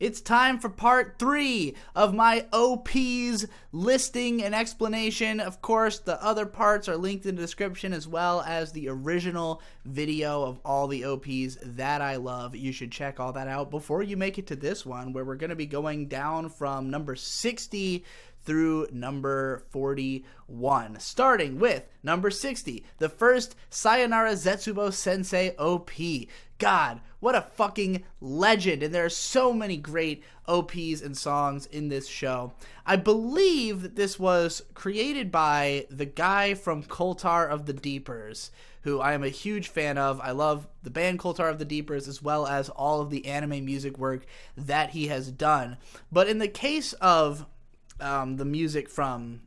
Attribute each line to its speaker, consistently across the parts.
Speaker 1: It's time for part 3 of my OPs listing and explanation. Of course, the other parts are linked in the description as well as the original video of all the OPs that I love. You should check all that out before you make it to this one, where we're going to be going down from number 60 through number 41. Starting with number 60, the first Sayonara Zetsubou Sensei OP. God, what a fucking legend, and there are so many great OPs and songs in this show. I believe that this was created by the guy from Koltar of the Deepers, who I am a huge fan of. I love the band Koltar of the Deepers as well as all of the anime music work that he has done. But in the case of the music from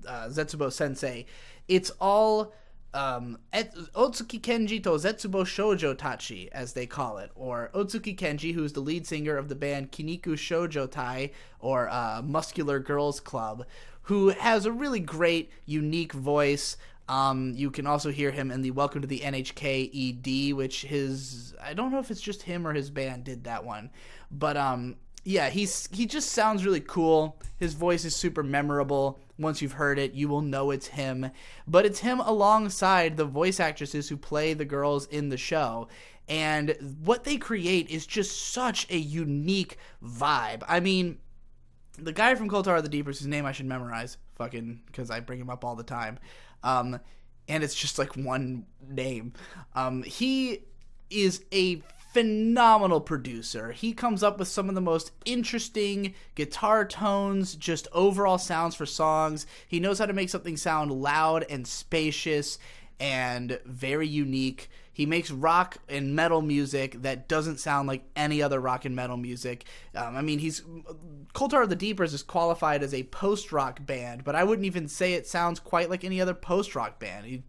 Speaker 1: Zetsubou Sensei, it's all Otsuki Kenji to Zetsubou Shoujo Tachi, as they call it, or Otsuki Kenji, who's the lead singer of the band Kiniku Shoujo Tai, or Muscular Girls Club, who has a really great, unique voice. You can also hear him in the Welcome to the NHK ED, which I don't know if it's just him or his band did that one, but yeah, he just sounds really cool. His voice is super memorable. Once you've heard it, you will know it's him. But it's him alongside the voice actresses who play the girls in the show. And what they create is just such a unique vibe. I mean, the guy from Koltar of the Deepers, whose name I should memorize, fucking, because I bring him up all the time. And it's just like one name. He is a phenomenal producer. He comes up with some of the most interesting guitar tones, just overall sounds for songs. He knows how to make something sound loud and spacious and very unique. He makes rock and metal music that doesn't sound like any other rock and metal music. Koltar of the Deepers is qualified as a post-rock band, but I wouldn't even say it sounds quite like any other post-rock band.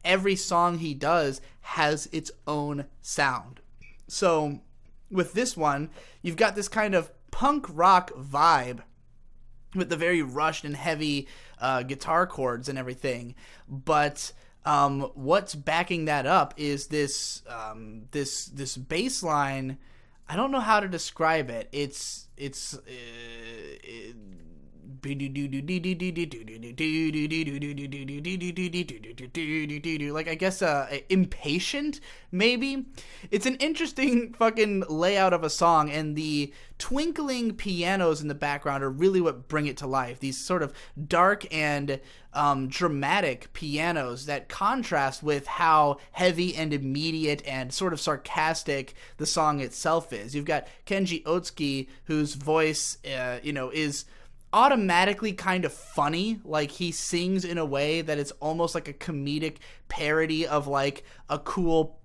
Speaker 1: Every song he does has its own sound. So, with this one, you've got this kind of punk rock vibe with the very rushed and heavy guitar chords and everything. But what's backing that up is this bass line. I don't know how to describe it. It's like, I guess impatient, maybe. It's an interesting fucking layout of a song, and the twinkling pianos in the background are really what bring it to life. These sort of dark and dramatic pianos that contrast with how heavy and immediate and sort of sarcastic the song itself is. You've got Kenji Otsuki, whose voice is automatically kind of funny. Like, he sings in a way that it's almost like a comedic parody of like a cool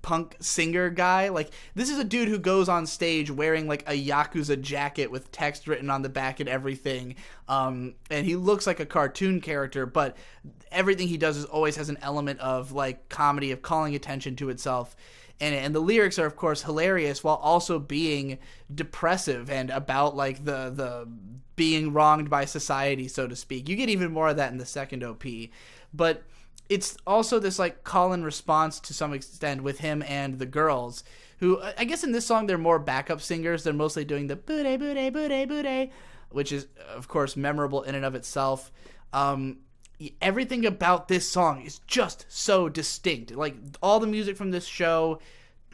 Speaker 1: punk singer guy. Like, this is a dude who goes on stage wearing like a Yakuza jacket with text written on the back and everything, and he looks like a cartoon character, but everything he does always has an element of like comedy, of calling attention to itself. And the lyrics are, of course, hilarious while also being depressive and about like the being wronged by society, so to speak. You get even more of that in the second OP. But it's also this like call and response to some extent with him and the girls, who I guess in this song they're more backup singers. They're mostly doing the bude bude bude bude, which is, of course, memorable in and of itself. Everything about this song is just so distinct. Like, all the music from this show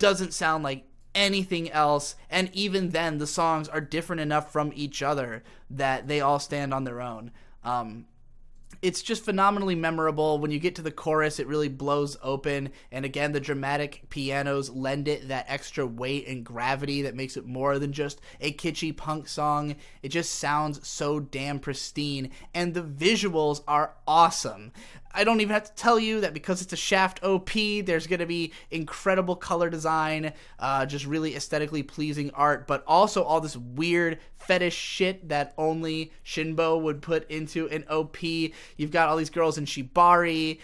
Speaker 1: doesn't sound like anything else, and even then the songs are different enough from each other that they all stand on their own. It's just phenomenally memorable. When you get to the chorus, it really blows open, and again, the dramatic pianos lend it that extra weight and gravity that makes it more than just a kitschy punk song. It just sounds so damn pristine, and the visuals are awesome. I don't even have to tell you that because it's a Shaft OP, there's going to be incredible color design, just really aesthetically pleasing art, but also all this weird fetish shit that only Shinbo would put into an OP. You've got all these girls in shibari,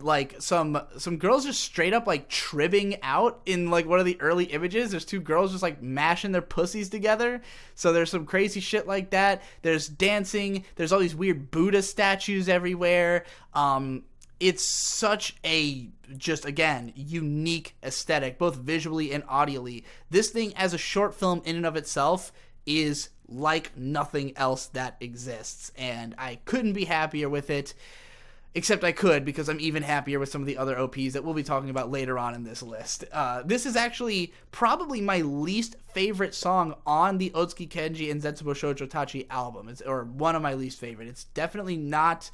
Speaker 1: like some girls just straight up like tribbing out in like one of the early images. There's two girls just like mashing their pussies together. So there's some crazy shit like that. There's dancing. There's all these weird Buddha statues everywhere. it's such a, just again, unique aesthetic, both visually and audially. This thing as a short film in and of itself is like nothing else that exists, and I couldn't be happier with it. Except I could, because I'm even happier with some of the other OPs that we'll be talking about later on in this list. This is actually probably my least favorite song on the Otsuki Kenji and Zetsubou Shoujo Tachi album. Or one of my least favorite. It's definitely not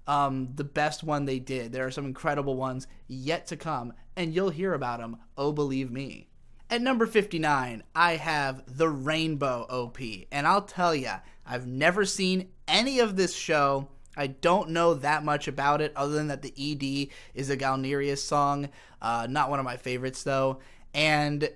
Speaker 1: the best one they did. There are some incredible ones yet to come, and you'll hear about them, oh believe me. At number 59, I have the Rainbow OP, and I'll tell ya, I've never seen any of this show. I don't know that much about it other than that the ED is a Galnerius song. Not one of my favorites, though. And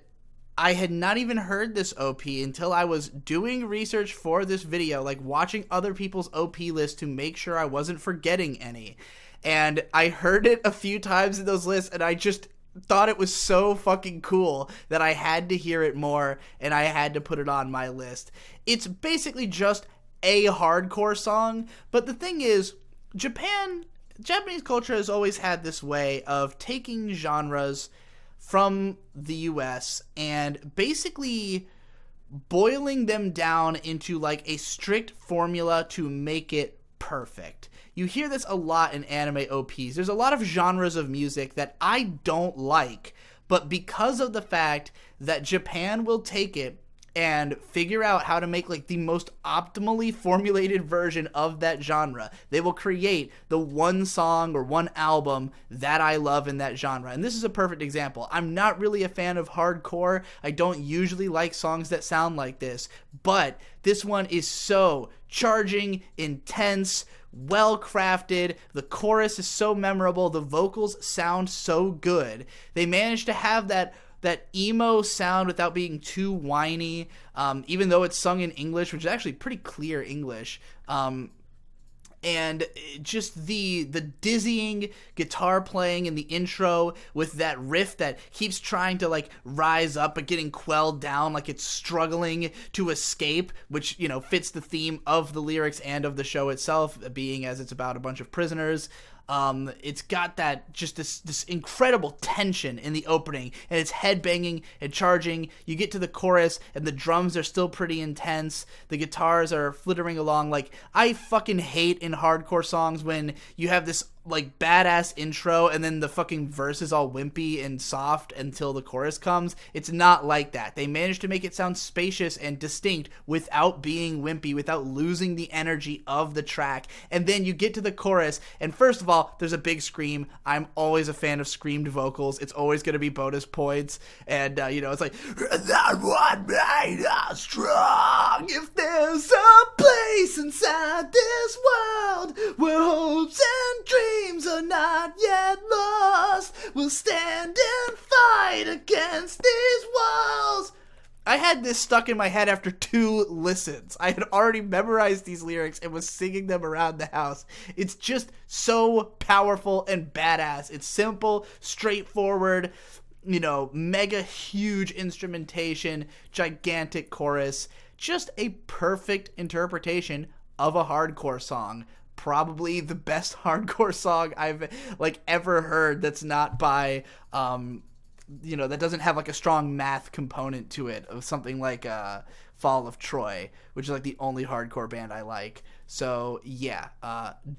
Speaker 1: I had not even heard this OP until I was doing research for this video, like watching other people's OP lists to make sure I wasn't forgetting any. And I heard it a few times in those lists, and I just thought it was so fucking cool that I had to hear it more, and I had to put it on my list. It's basically just a hardcore song, but the thing is, Japanese culture has always had this way of taking genres from the US and basically boiling them down into like a strict formula to make it perfect. You hear this a lot in anime OPs. There's a lot of genres of music that I don't like, but because of the fact that Japan will take it and figure out how to make like the most optimally formulated version of that genre, they will create the one song or one album that I love in that genre. And this is a perfect example. I'm not really a fan of hardcore. I don't usually like songs that sound like this, but this one is so charging, intense, well crafted. The chorus is so memorable. The vocals sound so good. They managed to have that emo sound without being too whiny, even though it's sung in English, which is actually pretty clear English. And just the dizzying guitar playing in the intro with that riff that keeps trying to like rise up but getting quelled down like it's struggling to escape, which, you know, fits the theme of the lyrics and of the show itself, being as it's about a bunch of prisoners. It's got that just this incredible tension in the opening, and it's headbanging and charging. You get to the chorus and the drums are still pretty intense. The guitars are flittering along. Like, I fucking hate in hardcore songs when you have this like badass intro and then the fucking verse is all wimpy and soft until the chorus comes. It's not like that. They managed to make it sound spacious and distinct without being wimpy, without losing the energy of the track. And then you get to the chorus, and first of all, there's a big scream. I'm always a fan of screamed vocals. It's always going to be bonus points. And, you know, it's like, that one made us strong. If there's a place inside this world where hopes and dreams are not yet lost, we'll stand and fight against these walls. I had this stuck in my head after 2 listens. I had already memorized these lyrics and was singing them around the house. It's just so powerful and badass. It's simple, straightforward, you know, mega huge instrumentation, gigantic chorus. Just a perfect interpretation of a hardcore song. Probably the best hardcore song I've like ever heard that's not by you know, that doesn't have like a strong math component to it, of something like Fall of Troy, which is like the only hardcore band I like. So yeah,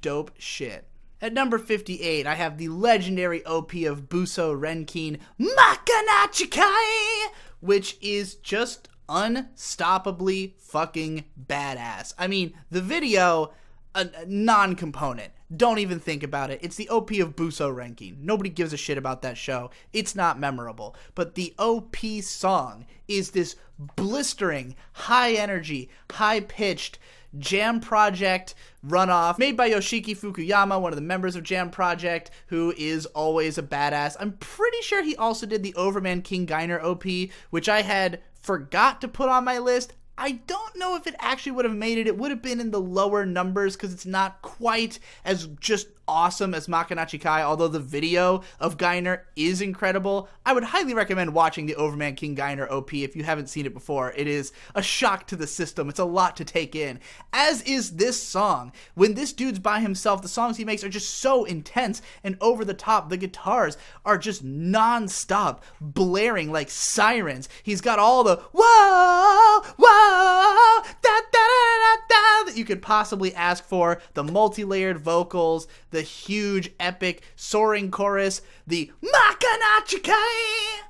Speaker 1: dope shit. At number 58, I have the legendary OP of Busou Renkin, Makanachikai, which is just unstoppably fucking badass. I mean, the video, a non-component. Don't even think about it. It's the OP of Busou Renkin. Nobody gives a shit about that show. It's not memorable. But the OP song is this blistering, high-energy, high-pitched Jam Project runoff made by Yoshiki Fukuyama, one of the members of Jam Project, who is always a badass. I'm pretty sure he also did the Overman King Geiner OP, which I had forgot to put on my list. I don't know if it actually would have made it. It would have been in the lower numbers because it's not quite as just awesome as Makanachi Kai, although the video of Geiner is incredible. I would highly recommend watching the Overman King Geiner OP if you haven't seen it before. It is a shock to the system. It's a lot to take in, as is this song. When this dude's by himself, the songs he makes are just so intense and over the top. The guitars are just non-stop blaring like sirens. He's got all the whoa, whoa, da da da da that you could possibly ask for. The multi-layered vocals, the huge epic soaring chorus, the Makanachi Kai.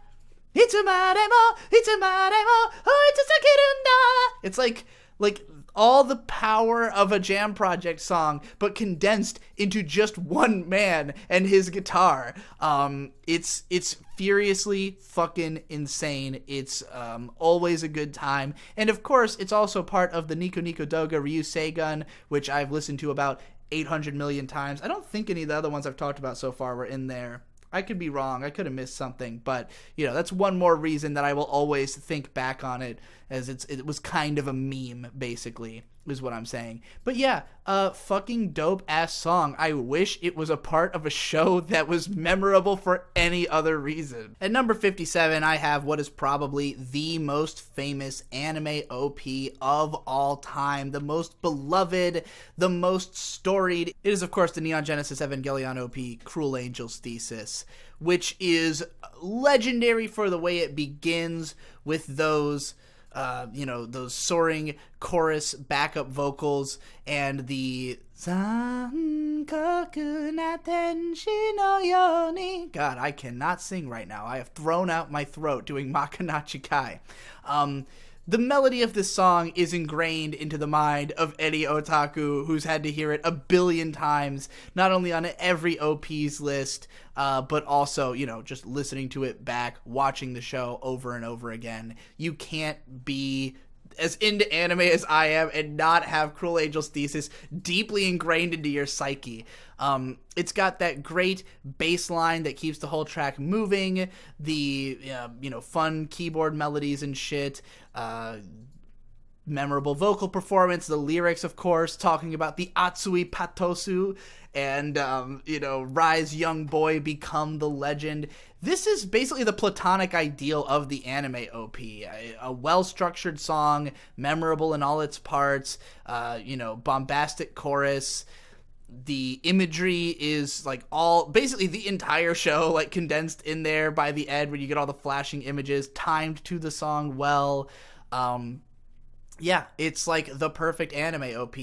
Speaker 1: It's a maremo, oh, it's a sakirunda. It's like all the power of a Jam Project song, but condensed into just one man and his guitar. It's furiously fucking insane. It's always a good time. And of course, it's also part of the Nico Nico Doga Ryu Seigun, which I've listened to about 800 million times. I don't think any of the other ones I've talked about so far were in there. I could be wrong. I could have missed something, but that's one more reason that I will always think back on it, as it was kind of a meme, basically, is what I'm saying. But yeah, fucking dope ass song. I wish it was a part of a show that was memorable for any other reason. At number 57, I have what is probably the most famous anime OP of all time, the most beloved, the most storied. It is, of course, the Neon Genesis Evangelion OP, Cruel Angel's Thesis, which is legendary for the way it begins with those those soaring chorus backup vocals and the Sankaku na tenshi no yoni. God, I cannot sing right now. I have thrown out my throat doing Makanachi Kai. The melody of this song is ingrained into the mind of any otaku who's had to hear it a billion times, not only on every OP's list, but also, just listening to it back, watching the show over and over again. You can't be as into anime as I am and not have Cruel Angel's Thesis deeply ingrained into your psyche. It's got that great bass line that keeps the whole track moving, the fun keyboard melodies and shit, memorable vocal performance, the lyrics, of course, talking about the Atsui Patosu and, rise young boy, become the legend. This is basically the platonic ideal of the anime OP. A well-structured song, memorable in all its parts, bombastic chorus. The imagery is basically the entire show, condensed in there by the end when you get all the flashing images, timed to the song well. Yeah, it's the perfect anime OP.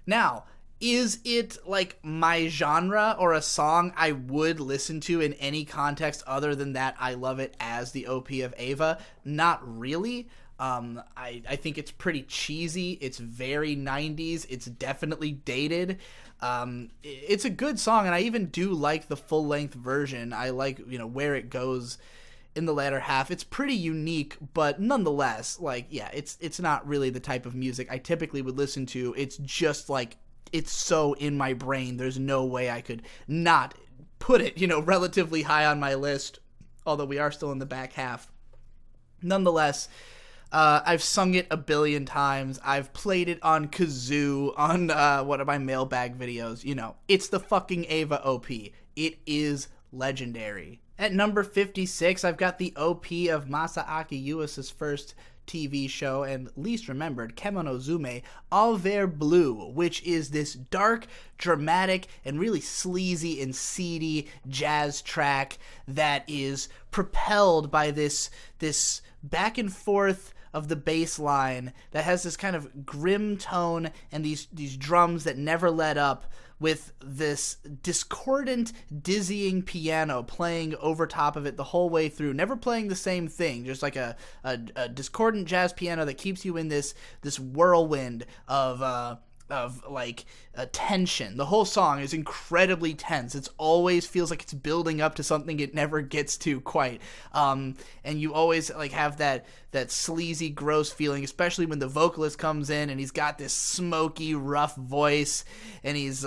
Speaker 1: Now, is it my genre or a song I would listen to in any context other than that I love it as the OP of Eva? Not really. I think it's pretty cheesy. It's very 90s. It's definitely dated. It's a good song, and I even do like the full-length version. I like, where it goes in the latter half. It's pretty unique, but nonetheless, it's not really the type of music I typically would listen to. It's just it's so in my brain, there's no way I could not put it, relatively high on my list, although we are still in the back half. Nonetheless, I've sung it a billion times. I've played it on kazoo on one of my mailbag videos. It's the fucking Eva OP. It is legendary. At number 56, I've got the OP of Masaaki Yuasa's first TV show and least remembered, Kemonozume, All Ver Blue, which is this dark, dramatic, and really sleazy and seedy jazz track that is propelled by this back and forth of the bass line that has this kind of grim tone and these drums that never let up, with this discordant, dizzying piano playing over top of it the whole way through, never playing the same thing, just like a discordant jazz piano that keeps you in this whirlwind of tension. The whole song is incredibly tense. It always feels like it's building up to something it never gets to quite. And you always have that sleazy, gross feeling, especially when the vocalist comes in and he's got this smoky, rough voice and he's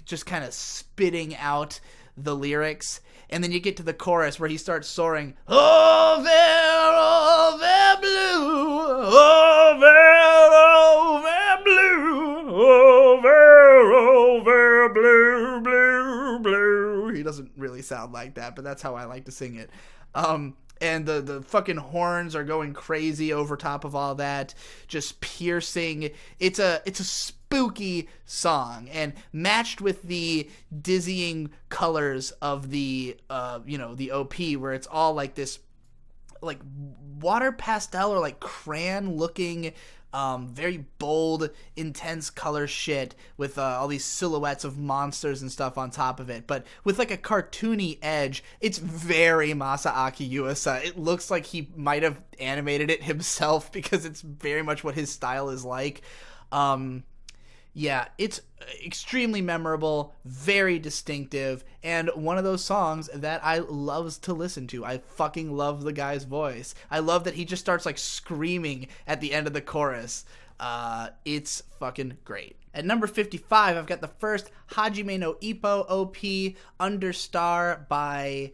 Speaker 1: just kind of spitting out the lyrics. And then you get to the chorus where he starts soaring, over blue, over blue, over sound like that, but that's how I like to sing it. And the fucking horns are going crazy over top of all that, just piercing. It's a spooky song, and matched with the dizzying colors of the the OP, where it's all like this like water pastel or like crayon looking very bold, intense color shit with all these silhouettes of monsters and stuff on top of it, but with like a cartoony edge. It's very Masaaki Yuasa. It looks like he might have animated it himself because it's very much what his style is like. Yeah, it's extremely memorable, very distinctive, and one of those songs that I loves to listen to. I fucking love the guy's voice. I love that he just starts like screaming at the end of the chorus. It's fucking great. At number 55, I've got the first Hajime no Ippo OP, Understar by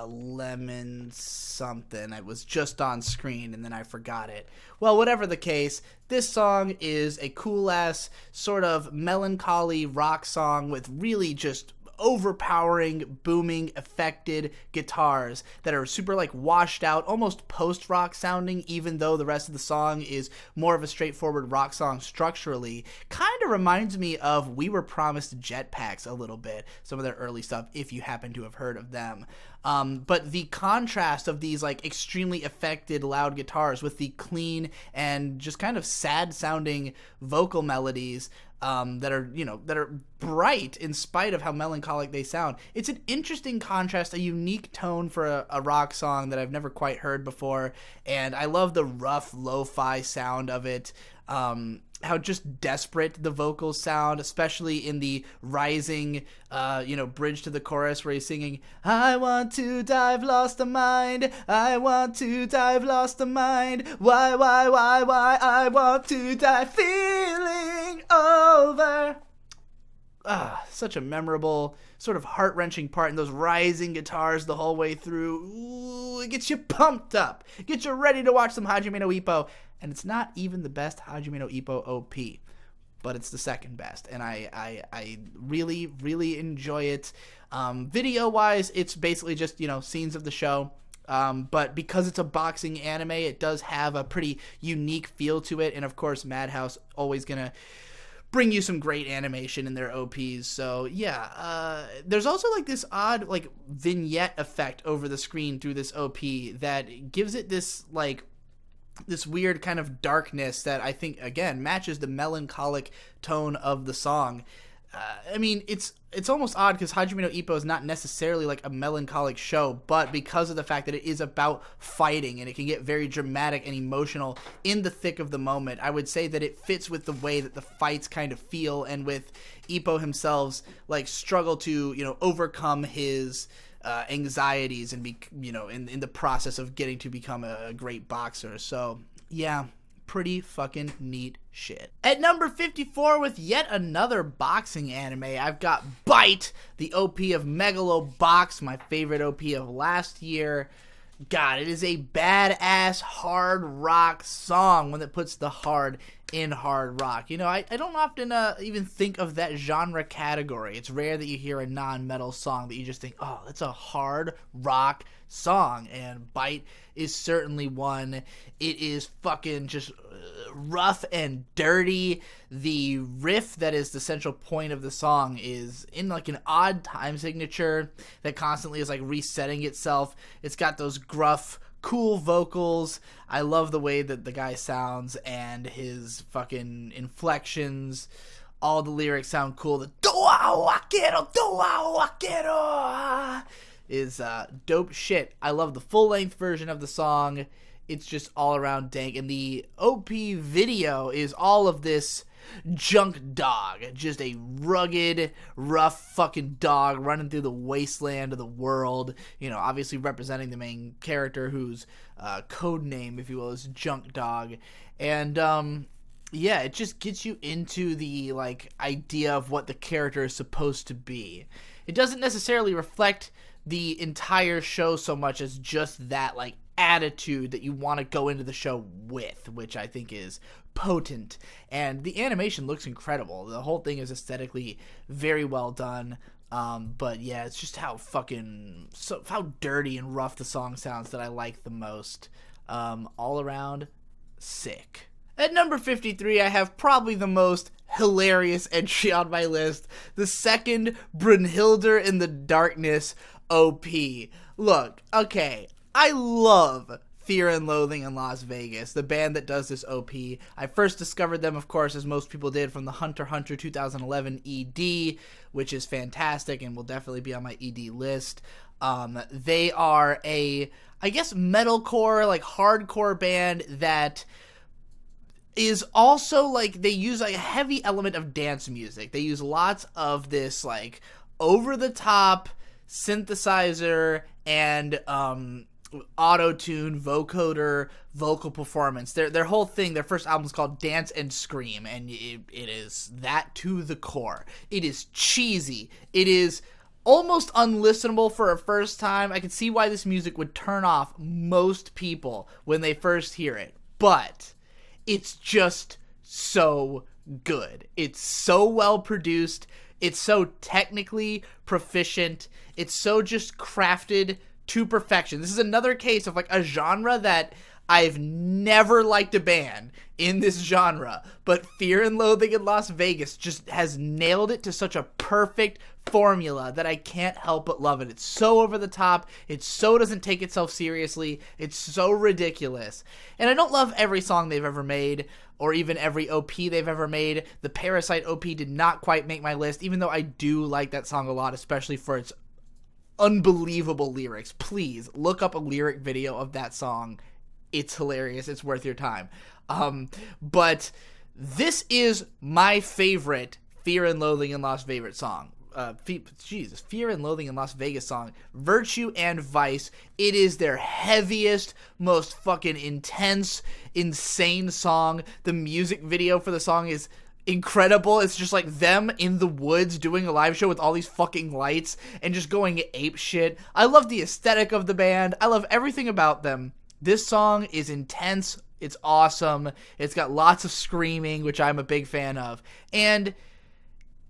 Speaker 1: Lemon something. It was just on screen and then I forgot it. Well, whatever the case, this song is a cool ass sort of melancholy rock song with really just overpowering, booming, affected guitars that are super like washed out, almost post-rock sounding, even though the rest of the song is more of a straightforward rock song structurally. Kind of reminds me of We Were Promised Jetpacks a little bit, some of their early stuff, if you happen to have heard of them. But the contrast of these like extremely affected loud guitars with the clean and just kind of sad sounding vocal melodies that are bright in spite of how melancholic they sound. It's an interesting contrast, a unique tone for a rock song that I've never quite heard before, and I love the rough lo-fi sound of it. How just desperate the vocals sound, especially in the rising, bridge to the chorus where he's singing, I want to dive, lost a mind, I want to dive, lost a mind, why, I want to die, feeling over. Such a memorable, sort of heart-wrenching part, and those rising guitars the whole way through. Ooh, it gets you pumped up. It gets you ready to watch some Hajime no Ippo. And it's not even the best Hajime no Ippo OP, but it's the second best. And I really, really enjoy it. Video-wise, it's basically just, scenes of the show. But because it's a boxing anime, it does have a pretty unique feel to it. And, of course, Madhouse always going to bring you some great animation in their OPs. So, yeah. There's also, like, this odd, like, vignette effect over the screen through this OP that gives it this, like, this weird kind of darkness that I think, again, matches the melancholic tone of the song. I mean, it's almost odd because Hajime no Ippo is not necessarily like a melancholic show, but because of the fact that it is about fighting and it can get very dramatic and emotional in the thick of the moment, I would say that it fits with the way that the fights kind of feel, and with Ippo himself's like struggle to, overcome his anxieties and be, in the process of getting to become a great boxer. So, yeah, pretty fucking neat shit. At number 54, with yet another boxing anime, I've got Bite, the OP of Megalo Box, my favorite OP of last year. God, it is a badass hard rock song, one that puts the hard in hard rock. I don't often even think of that genre category. It's rare that you hear a non-metal song that you just think, oh, that's a hard rock song, and Bite is certainly one. It is fucking just rough and dirty. The riff that is the central point of the song is in like an odd time signature that constantly is like resetting itself. It's got those gruff, cool vocals. I love the way that the guy sounds and his fucking inflections. All the lyrics sound cool. The doa wakero is dope shit. I love the full-length version of the song. It's just all around dank. And the OP video is all of this junk dog. Just a rugged, rough fucking dog running through the wasteland of the world. Obviously representing the main character whose code name, if you will, is Junk Dog. And, yeah, it just gets you into the, like, idea of what the character is supposed to be. It doesn't necessarily reflect the entire show so much as just that, like, attitude that you want to go into the show with, which I think is potent. And the animation looks incredible. The whole thing is aesthetically very well done. But yeah, it's just how how dirty and rough the song sounds that I like the most. All around, sick. At number 53, I have probably the most hilarious entry on my list. The second Brynhildr in the Darkness OP. Look, okay, I love Fear and Loathing in Las Vegas, the band that does this OP. I first discovered them, of course, as most people did, from the Hunter x Hunter 2011 ED, which is fantastic and will definitely be on my ED list. They are a, I guess, metalcore, like hardcore band that is also, like, they use like a heavy element of dance music. They use lots of this, like, over-the-top synthesizer and auto-tune, vocoder, vocal performance. Their whole thing, their first album is called Dance and Scream, and it is that to the core. It is cheesy. It is almost unlistenable for a first time. I can see why this music would turn off most people when they first hear it, but it's just so good. It's so well produced. It's so technically proficient. It's so just crafted to perfection. This is another case of like a genre that I've never liked a band in this genre, but Fear and Loathing in Las Vegas just has nailed it to such a perfect formula that I can't help but love it. It's so over the top. It so doesn't take itself seriously. It's so ridiculous. And I don't love every song they've ever made, or even every OP they've ever made. The Parasite OP did not quite make my list, even though I do like that song a lot, especially for its unbelievable lyrics. Please look up a lyric video of that song. It's hilarious. It's worth your time. But this is my favorite Fear and Loathing in Las Vegas song. Fear and Loathing in Las Vegas song. Virtue and Vice. It is their heaviest, most fucking intense, insane song. The music video for the song is incredible. It's just like them in the woods doing a live show with all these fucking lights and just going ape shit. I love the aesthetic of the band. I love everything about them. This song is intense. It's awesome. It's got lots of screaming, which I'm a big fan of. And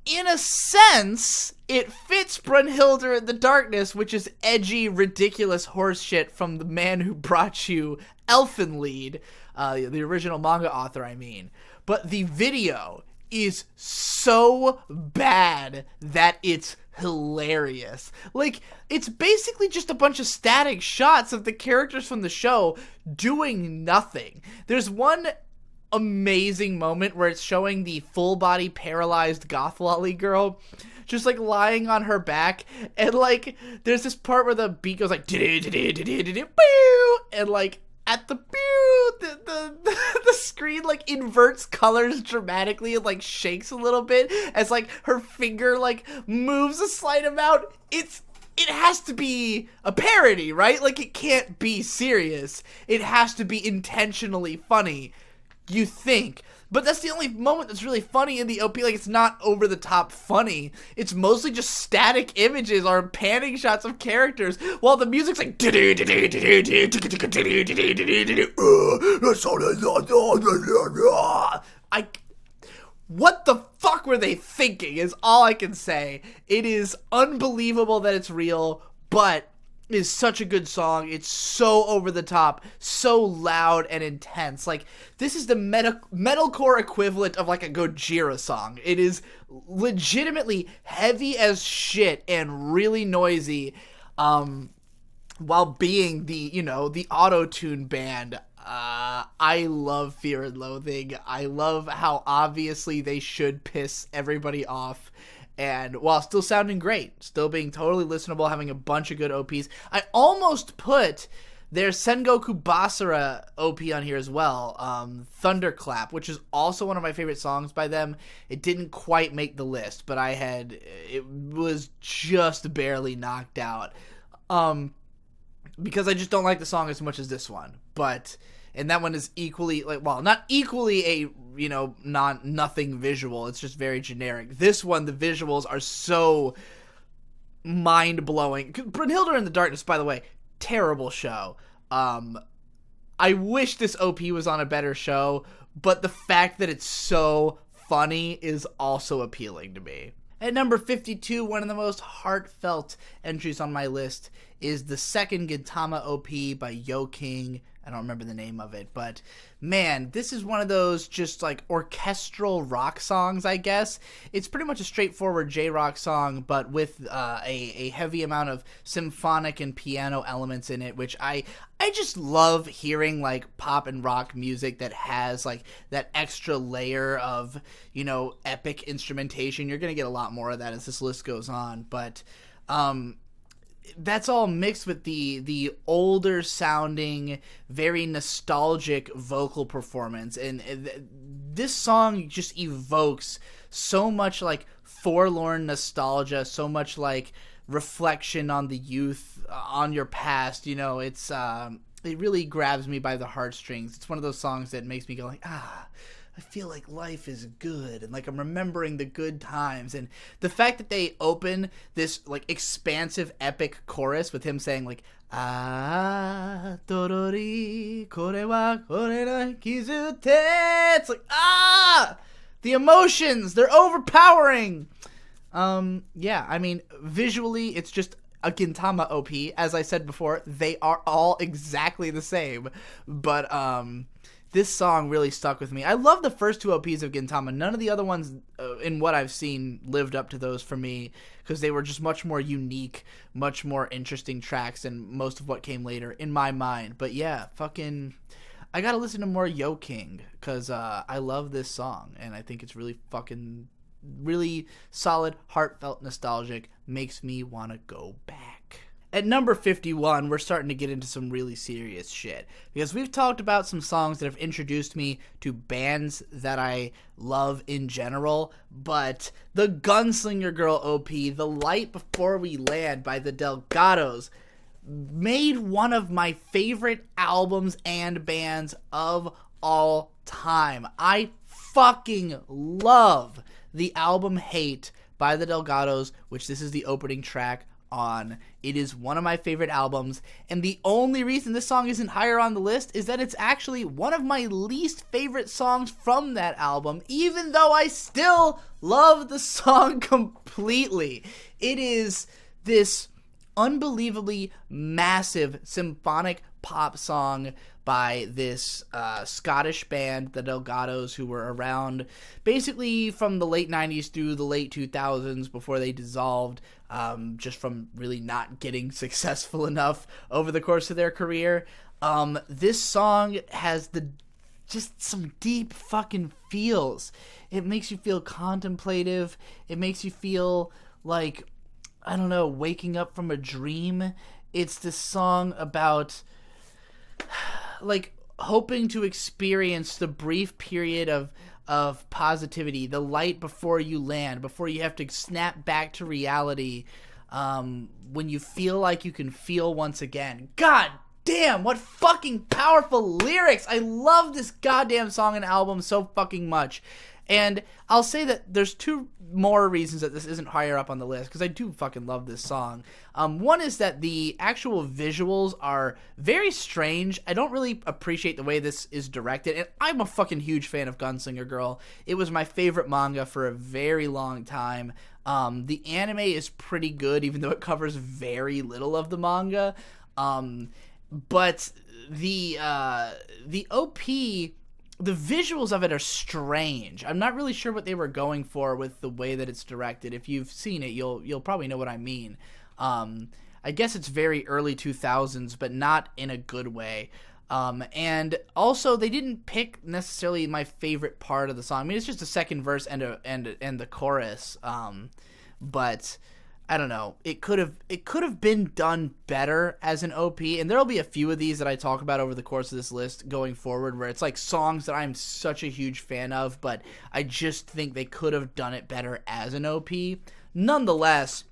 Speaker 1: in a sense, it fits Brynhildr in the Darkness, which is edgy, ridiculous horseshit from the man who brought you Elfenlied, the original manga author, I mean. But the video is so bad that it's hilarious. Like, it's basically just a bunch of static shots of the characters from the show doing nothing. There's one amazing moment where it's showing the full body paralyzed goth lolly girl just like lying on her back, and like there's this part where the beat goes like and like at the the screen like inverts colors dramatically and like shakes a little bit as like her finger like moves a slight amount. It has to be a parody, right? Like, it can't be serious. It has to be intentionally funny, you think. But that's the only moment that's really funny in the OP. Like, it's not over-the-top funny. It's mostly just static images or panning shots of characters while the music's like... What the fuck were they thinking is all I can say. It is unbelievable that it's real, but it is such a good song. It's so over the top, so loud and intense. Like, this is the metalcore equivalent of like a Gojira song. It is legitimately heavy as shit and really noisy, while being the, you know, the auto-tune band. I love Fear and Loathing. I love how obviously they should piss everybody off, and while still sounding great, still being totally listenable, having a bunch of good OPs. I almost put their Sengoku Basara OP on here as well, Thunderclap, which is also one of my favorite songs by them. It didn't quite make the list, but it was just barely knocked out, because I just don't like the song as much as this one. And that one is equally, like, well, not equally a, you know, nothing visual. It's just very generic. This one, the visuals are so mind-blowing. Brynhildr in the Darkness, by the way, terrible show. I wish this OP was on a better show, but the fact that it's so funny is also appealing to me. At number 52, one of the most heartfelt entries on my list is the second Gintama OP by Yo King. I don't remember the name of it, but man, this is one of those just like orchestral rock songs, I guess. It's pretty much a straightforward J-rock song, but with a heavy amount of symphonic and piano elements in it, which I just love hearing, like, pop and rock music that has like that extra layer of, you know, epic instrumentation. You're gonna get a lot more of that as this list goes on, but that's all mixed with the older sounding, very nostalgic vocal performance. And this song just evokes so much like forlorn nostalgia, so much like reflection on the youth, on your past. You know, it really grabs me by the heartstrings. It's one of those songs that makes me go like, I feel like life is good, and like I'm remembering the good times. And the fact that they open this like expansive epic chorus with him saying like torori kore wa kore na kizute, it's like the emotions, they're overpowering. Yeah, I mean, visually it's just a Gintama OP. As I said before, they are all exactly the same, but this song really stuck with me. I love the first two OPs of Gintama. None of the other ones, in what I've seen, lived up to those for me, because they were just much more unique, much more interesting tracks than most of what came later, in my mind. But yeah, I gotta listen to more Yo King, because I love this song, and I think it's really solid, heartfelt, nostalgic, makes me want to go back. At number 51, we're starting to get into some really serious shit, because we've talked about some songs that have introduced me to bands that I love in general, but the Gunslinger Girl OP, The Light Before We Land by the Delgados, made one of my favorite albums and bands of all time. I fucking love the album Hate by the Delgados, which this is the opening track on. It is one of my favorite albums, and the only reason this song isn't higher on the list is that it's actually one of my least favorite songs from that album, even though I still love the song completely. It is this unbelievably massive symphonic pop song by this Scottish band, the Delgados, who were around basically from the late 90s through the late 2000s before they dissolved, just from really not getting successful enough over the course of their career. This song has just some deep fucking feels. It makes you feel contemplative. It makes you feel like, I don't know, waking up from a dream. It's this song about like hoping to experience the brief period of positivity, the light before you land, before you have to snap back to reality, when you feel like you can feel once again. God damn, what fucking powerful lyrics! I love this goddamn song and album so fucking much. And I'll say that there's two more reasons that this isn't higher up on the list, because I do fucking love this song. One is that the actual visuals are very strange. I don't really appreciate the way this is directed, and I'm a fucking huge fan of Gunslinger Girl. It was my favorite manga for a very long time. The anime is pretty good, even though it covers very little of the manga. But the OP... the visuals of it are strange. I'm not really sure what they were going for with the way that it's directed. If you've seen it, you'll probably know what I mean. I guess it's very early 2000s, but not in a good way. And also, they didn't pick necessarily my favorite part of the song. I mean, it's just a second verse and the chorus. But I don't know. It could have been done better as an OP, and there'll be a few of these that I talk about over the course of this list going forward, where it's like songs that I'm such a huge fan of, but I just think they could have done it better as an OP. Nonetheless,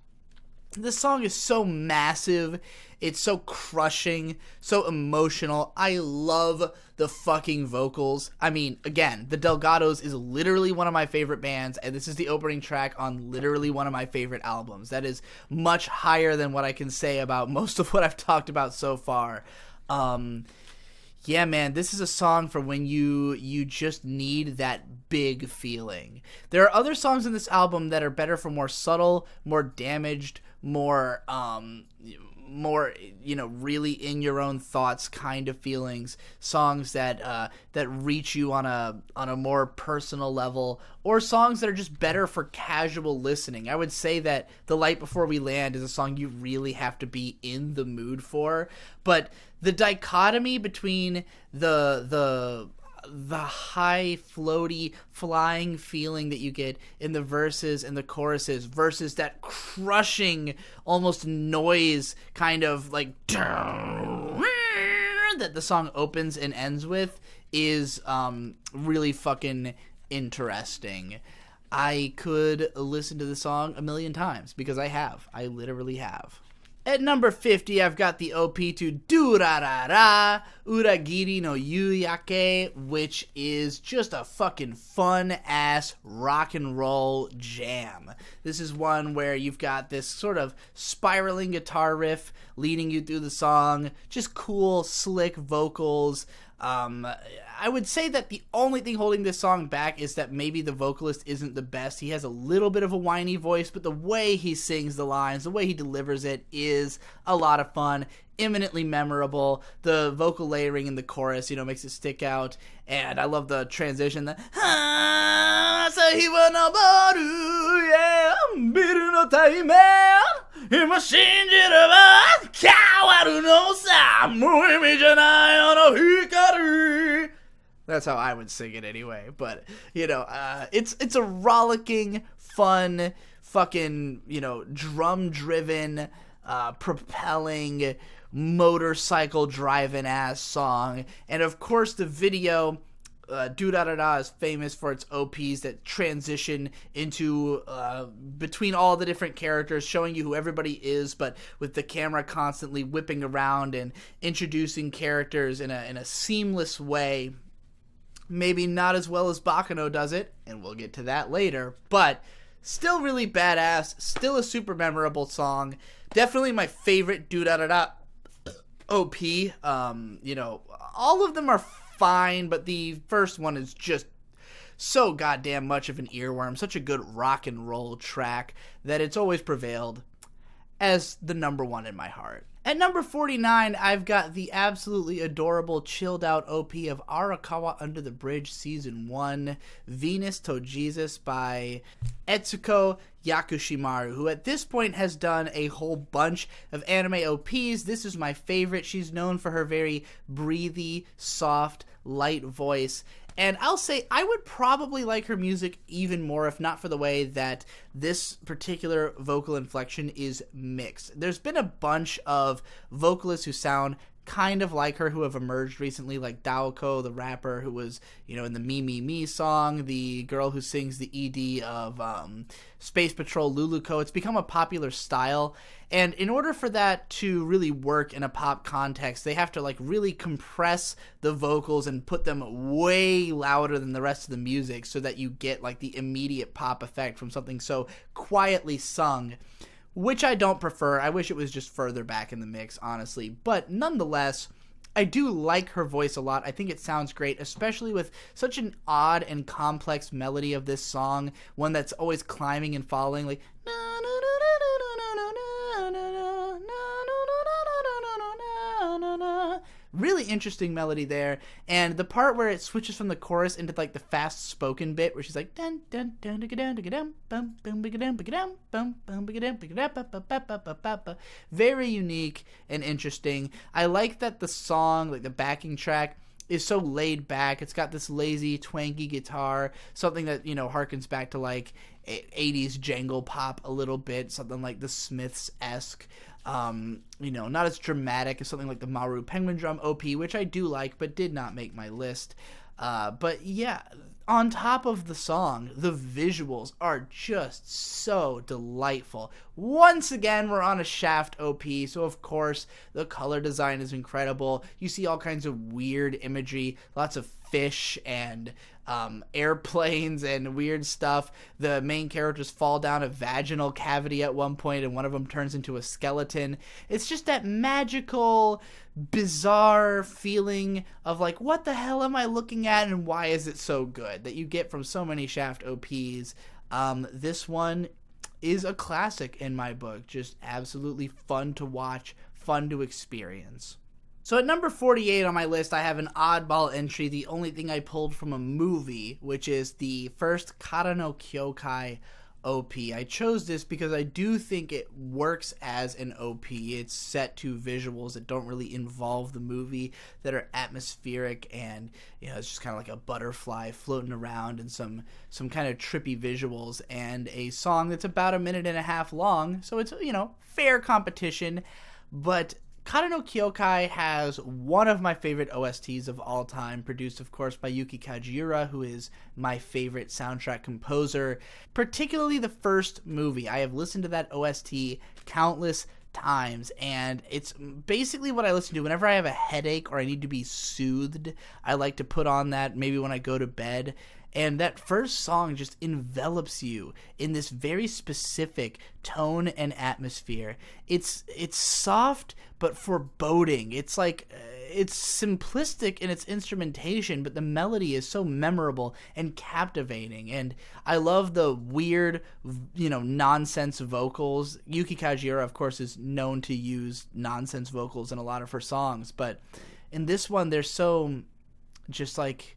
Speaker 1: this song is so massive. It's so crushing, so emotional. I love the fucking vocals. I mean, again, the Delgados is literally one of my favorite bands, and this is the opening track on literally one of my favorite albums. That is much higher than what I can say about most of what I've talked about so far. Yeah, man, this is a song for when you just need that big feeling. There are other songs in this album that are better for more subtle, more damaged, more really in your own thoughts kind of feelings. Songs that reach you on a more personal level, or songs that are just better for casual listening. I would say that The Light Before We Land is a song you really have to be in the mood for, but the dichotomy between the high, floaty, flying feeling that you get in the verses and the choruses versus that crushing, almost noise kind of like that the song opens and ends with is really fucking interesting. I could listen to the song a million times because I literally have. At number 50, I've got the OP to Durarara, Uragiri no Yuyake, which is just a fucking fun-ass rock and roll jam. This is one where you've got this sort of spiraling guitar riff leading you through the song, just cool, slick vocals. I would say that the only thing holding this song back is that maybe the vocalist isn't the best. He has a little bit of a whiny voice, but the way he sings the lines, the way he delivers it is a lot of fun, eminently memorable. The vocal layering in the chorus, makes it stick out, and I love the transition. The that's how I would sing it anyway, but, it's a rollicking, fun, fucking, drum-driven, propelling, motorcycle-driving ass song, and of course the video, Durarara is famous for its OPs that transition into, between all the different characters, showing you who everybody is, but with the camera constantly whipping around and introducing characters in a seamless way. Maybe not as well as Baccano does it, and we'll get to that later, but still really badass, still a super memorable song. Definitely my favorite Durarara OP. All of them are fine, but the first one is just so goddamn much of an earworm, such a good rock and roll track that it's always prevailed as the number one in my heart. At number 49, I've got the absolutely adorable, chilled-out OP of Arakawa Under the Bridge Season 1, Venus to Jesus by Etsuko Yakushimaru, who at this point has done a whole bunch of anime OPs. This is my favorite. She's known for her very breathy, soft, light voice. And I'll say I would probably like her music even more if not for the way that this particular vocal inflection is mixed. There's been a bunch of vocalists who sound kind of like her who have emerged recently, like Daoko, the rapper who was, in the Me Me Me song, the girl who sings the ED of Space Patrol Luluko. It's become a popular style, and in order for that to really work in a pop context, they have to really compress the vocals and put them way louder than the rest of the music so that you get the immediate pop effect from something so quietly sung, which I don't prefer. I wish it was just further back in the mix, honestly. But nonetheless, I do like her voice a lot. I think it sounds great, especially with such an odd and complex melody of this song, one that's always climbing and falling, like really interesting melody there, and the part where it switches from the chorus into the fast spoken bit where she's like dun dun dun dun dun bum bum bum bum bum, very unique and interesting. I like that the song, the backing track, is so laid back. It's got this lazy, twanky guitar, something that harkens back to 80s jangle pop a little bit, something like the Smiths-esque. Not as dramatic as something like the Maru Penguin Drum OP, which I do like, but did not make my list. But yeah, on top of the song, the visuals are just so delightful. Once again, we're on a Shaft OP, so of course, the color design is incredible. You see all kinds of weird imagery, lots of fish and airplanes and weird stuff. The main characters fall down a vaginal cavity at one point, and one of them turns into a skeleton. It's just that magical, bizarre feeling of like, what the hell am I looking at, and why is it so good, that you get from so many Shaft OPs. This one is a classic in my book. Just absolutely fun to watch, fun to experience. So at number 48 on my list, I have an oddball entry, the only thing I pulled from a movie, which is the first Kara no Kyoukai OP. I chose this because I do think it works as an OP. It's set to visuals that don't really involve the movie, that are atmospheric, and it's just kind of like a butterfly floating around, and some kind of trippy visuals, and a song that's about 1.5 minutes long. So it's fair competition, but Kara no Kyoukai has one of my favorite OSTs of all time, produced, of course, by Yuki Kajiura, who is my favorite soundtrack composer, particularly the first movie. I have listened to that OST countless times, and it's basically what I listen to whenever I have a headache or I need to be soothed. I like to put on that maybe when I go to bed. And that first song just envelops you in this very specific tone and atmosphere. It's soft but foreboding. It's like it's simplistic in its instrumentation, but the melody is so memorable and captivating. And I love the weird, nonsense vocals. Yuki Kajiura, of course, is known to use nonsense vocals in a lot of her songs, but in this one, they're so just like,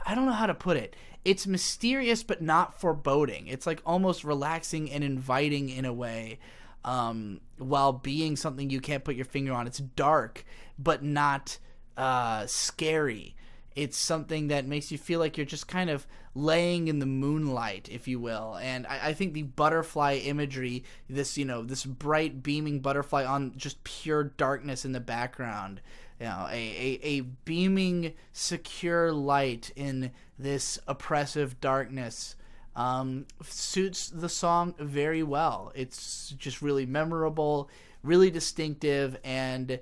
Speaker 1: I don't know how to put it. It's mysterious but not foreboding. It's like almost relaxing and inviting in a way, while being something you can't put your finger on. It's dark but not scary. It's something that makes you feel like you're just kind of laying in the moonlight, if you will. And I think the butterfly imagery, this bright beaming butterfly on just pure darkness in the background, a beaming, secure light in this oppressive darkness, suits the song very well. It's just really memorable, really distinctive, and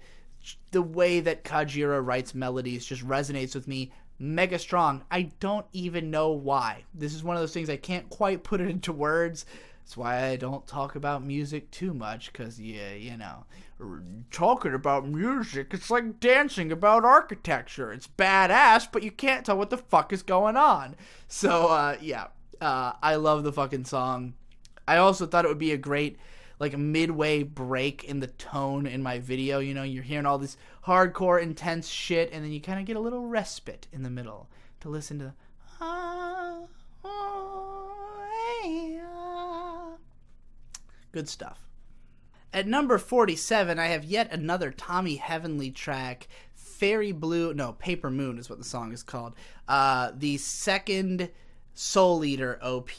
Speaker 1: the way that Kajiura writes melodies just resonates with me mega strong. I don't even know why. This is one of those things I can't quite put it into words. That's why I don't talk about music too much, because, talking about music, it's like dancing about architecture. It's badass, but you can't tell what the fuck is going on. So, I love the fucking song. I also thought it would be a great, midway break in the tone in my video. You're hearing all this hardcore, intense shit, and then you kind of get a little respite in the middle to listen to good stuff. At number 47, I have yet another Tommy Heavenly track, Paper Moon is what the song is called. The second Soul Eater OP.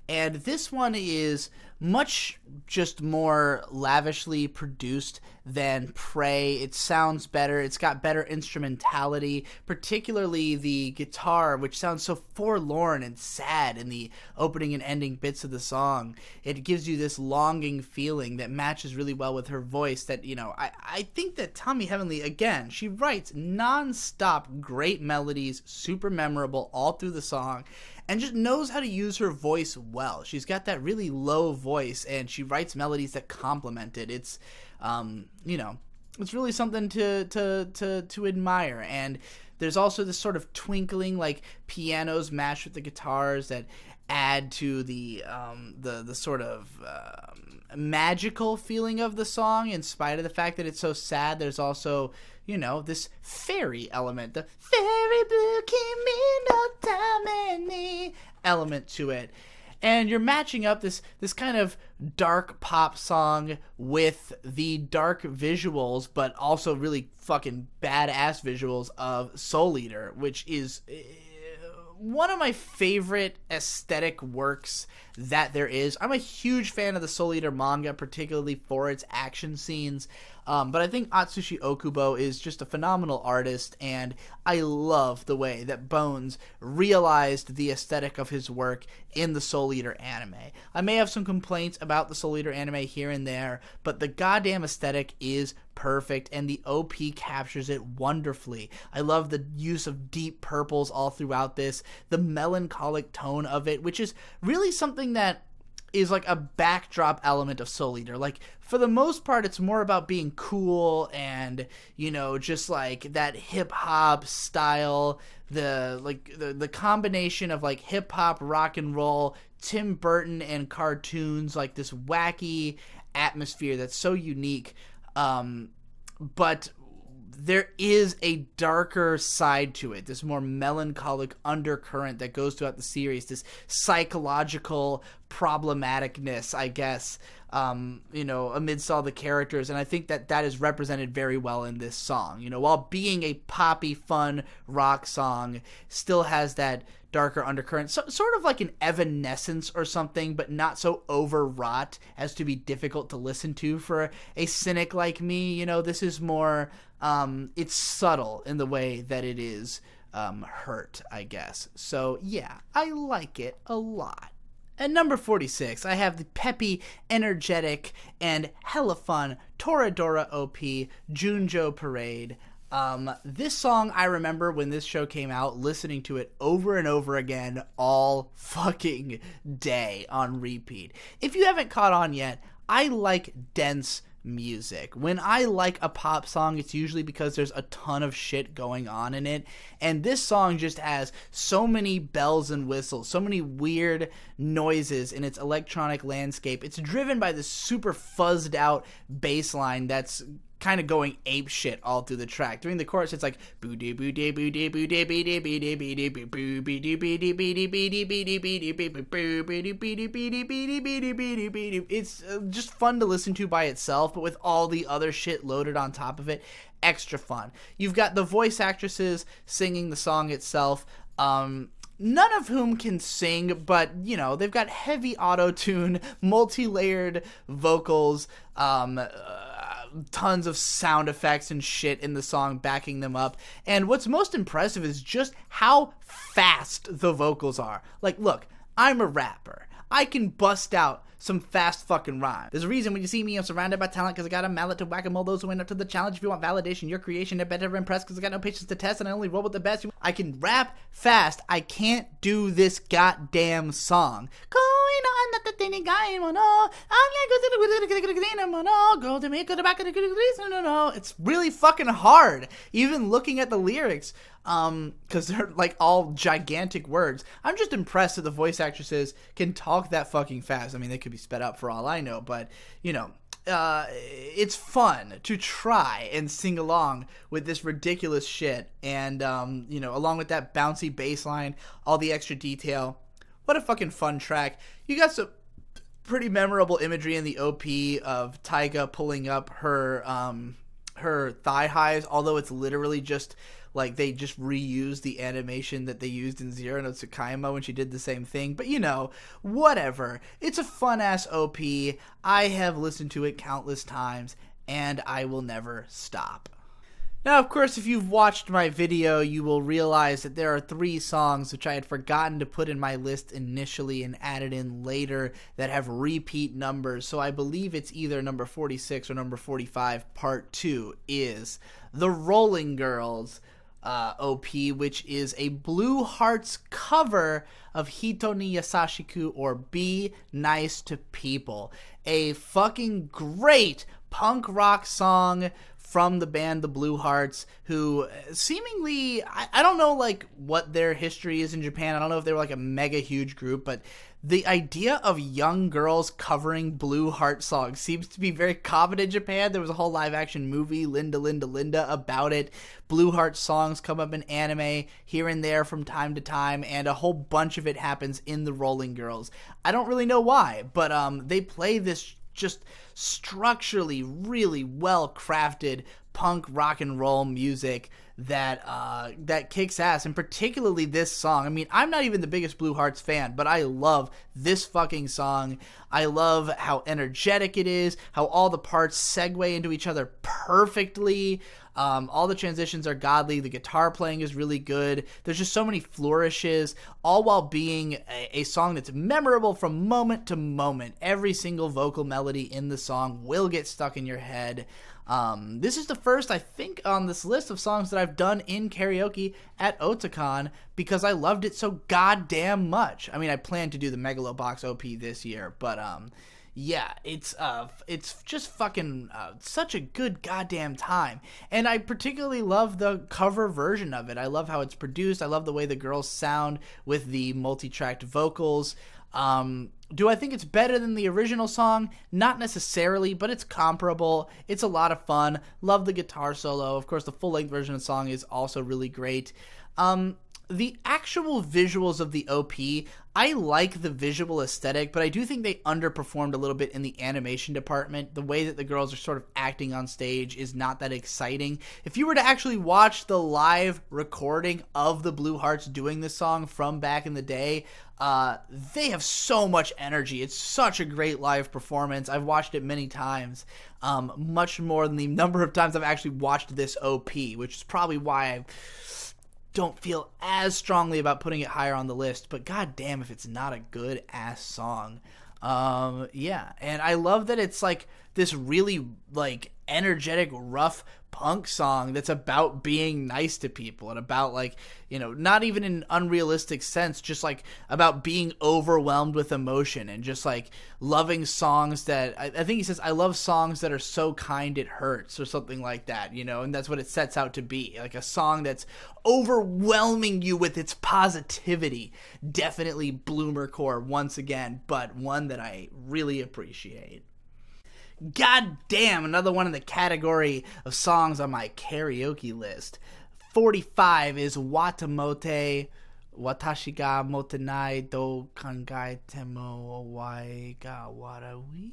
Speaker 1: And this one is much just more lavishly produced than Prey. It sounds better. It's got better instrumentality, particularly the guitar, which sounds so forlorn and sad in the opening and ending bits of the song. It gives you this longing feeling that matches really well with her voice that, I think that Tommy Heavenly, again, she writes non-stop great melodies, super memorable all through the song, and just knows how to use her voice well. She's got that really low voice, and she writes melodies that complement it. It's, it's really something to admire. And there's also this sort of twinkling, pianos mashed with the guitars that add to the sort of magical feeling of the song. In spite of the fact that it's so sad, there's also this fairy element, the fairy blue kimi no tameni element to it. And you're matching up this kind of dark pop song with the dark visuals, but also really fucking badass visuals of Soul Eater, which is one of my favorite aesthetic works that there is. I'm a huge fan of the Soul Eater manga, particularly for its action scenes. But I think Atsushi Okubo is just a phenomenal artist, and I love the way that Bones realized the aesthetic of his work in the Soul Eater anime. I may have some complaints about the Soul Eater anime here and there, but the goddamn aesthetic is perfect, and the OP captures it wonderfully. I love the use of deep purples all throughout this, the melancholic tone of it, which is really something that is like a backdrop element of Soul Eater. Like, for the most part, it's more about being cool and, you know, just like that hip-hop style, the combination of like hip-hop, rock and roll, Tim Burton and cartoons, like this wacky atmosphere that's so unique. But there is a darker side to it, this more melancholic undercurrent that goes throughout the series, this psychological problematicness, I guess, you know, amidst all the characters, and I think that that is represented very well in this song. You know, while being a poppy, fun rock song, still has that darker undercurrent, sort of like an Evanescence or something, but not so overwrought as to be difficult to listen to for a cynic like me. You know, this is more, it's subtle in the way that it is hurt, I guess. So yeah, I like it a lot. At number 46, I have the peppy, energetic, and hella fun Toradora OP, Junjo Parade. This song, I remember when this show came out, listening to it over and over again all fucking day on repeat. If you haven't caught on yet, I like dense music. When I like a pop song, it's usually because there's a ton of shit going on in it, and this song just has so many bells and whistles, so many weird noises in its electronic landscape. It's driven by this super fuzzed out bass line that's kind of going ape shit all through the track. During the chorus, it's like it's just fun to listen to by itself, but with all the other shit loaded on top of it, extra fun. You've got the voice actresses singing the song itself, none of whom can sing, but, you know, they've got heavy auto-tune, multi-layered vocals, tons of sound effects and shit in the song backing them up. And what's most impressive is just how fast the vocals are. Like, look, I'm a rapper. I can bust out some fast fucking rhyme. There's a reason when you see me, I'm surrounded by talent, because I got a mallet to whack-a-mole those who went up to the challenge. If you want validation, your creation, they're better impressed, because I got no patience to test, and I only roll with the best. I can rap fast. I can't do this goddamn song. It's really fucking hard, even looking at the lyrics, because they're like all gigantic words. I'm just impressed that the voice actresses can talk that fucking fast. I mean, they could be sped up for all I know, but, you know, it's fun to try and sing along with this ridiculous shit, and, you know, along with that bouncy bass line, all the extra detail. What a fucking fun track. You got some pretty memorable imagery in the OP of Taiga pulling up her thigh highs, although it's literally just like they just reused the animation that they used in Zero no Tsukaima when she did the same thing. But, you know, whatever. It's a fun-ass OP. I have listened to it countless times, and I will never stop. Now, of course, if you've watched my video, you will realize that there are 3 songs which I had forgotten to put in my list initially and added in later that have repeat numbers. So I believe it's either number 46 or number 45. Part 2 is the Rolling Girls OP, which is a Blue Hearts cover of Hito ni Yasashiku, or Be Nice to People. A fucking great punk rock song from the band The Blue Hearts, who seemingly, I don't know like what their history is in Japan. I don't know if they were like a mega huge group, but the idea of young girls covering Blue Heart songs seems to be very common in Japan. There was a whole live action movie, Linda, Linda, Linda, about it. Blue Heart songs come up in anime here and there from time to time, and a whole bunch of it happens in the Rolling Girls. I don't really know why, but they play this just structurally really well crafted punk rock and roll music that kicks ass, and particularly this song. I mean, I'm not even the biggest Blue Hearts fan, but I love this fucking song. I love how energetic it is, how all the parts segue into each other perfectly. All the transitions are godly. The guitar playing is really good. There's just so many flourishes, all while being a song that's memorable from moment to moment. Every single vocal melody in the song will get stuck in your head. This is the first, I think, on this list of songs that I've done in karaoke at Otakon because I loved it so goddamn much. I mean, I plan to do the Megalo Box OP this year, but yeah, it's just fucking such a good goddamn time. And I particularly love the cover version of it. I love how it's produced. I love the way the girls sound with the multi-tracked vocals. Do I think it's better than the original song? Not necessarily, but it's comparable. It's a lot of fun. Love the guitar solo. Of course, the full-length version of the song is also really great. The actual visuals of the OP, I like the visual aesthetic, but I do think they underperformed a little bit in the animation department. The way that the girls are sort of acting on stage is not that exciting. If you were to actually watch the live recording of the Blue Hearts doing this song from back in the day, they have so much energy. It's such a great live performance. I've watched it many times, much more than the number of times I've actually watched this OP, which is probably why I don't feel as strongly about putting it higher on the list, but goddamn if it's not a good ass song. Yeah, and I love that it's like this really like energetic, rough punk song that's about being nice to people and about like, you know, not even in an unrealistic sense, just like about being overwhelmed with emotion and just like loving songs that I think he says, I love songs that are so kind it hurts or something like that, you know, and that's what it sets out to be, like a song that's overwhelming you with its positivity. Definitely bloomer core once again, but one that I really appreciate. God damn, another one in the category of songs on my karaoke list. 45 is Watamote, Watashi ga motenai do kangai temo owai ga warawi.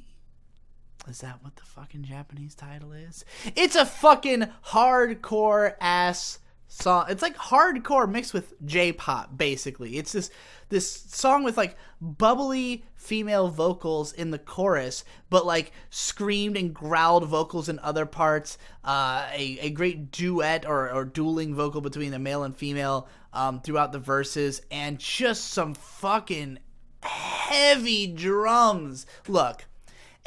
Speaker 1: Is that what the fucking Japanese title is? It's a fucking hardcore ass song. It's like hardcore mixed with J-pop, basically. It's this song with like bubbly female vocals in the chorus, but like screamed and growled vocals in other parts. A great duet or dueling vocal between the male and female throughout the verses, and just some fucking heavy drums. Look,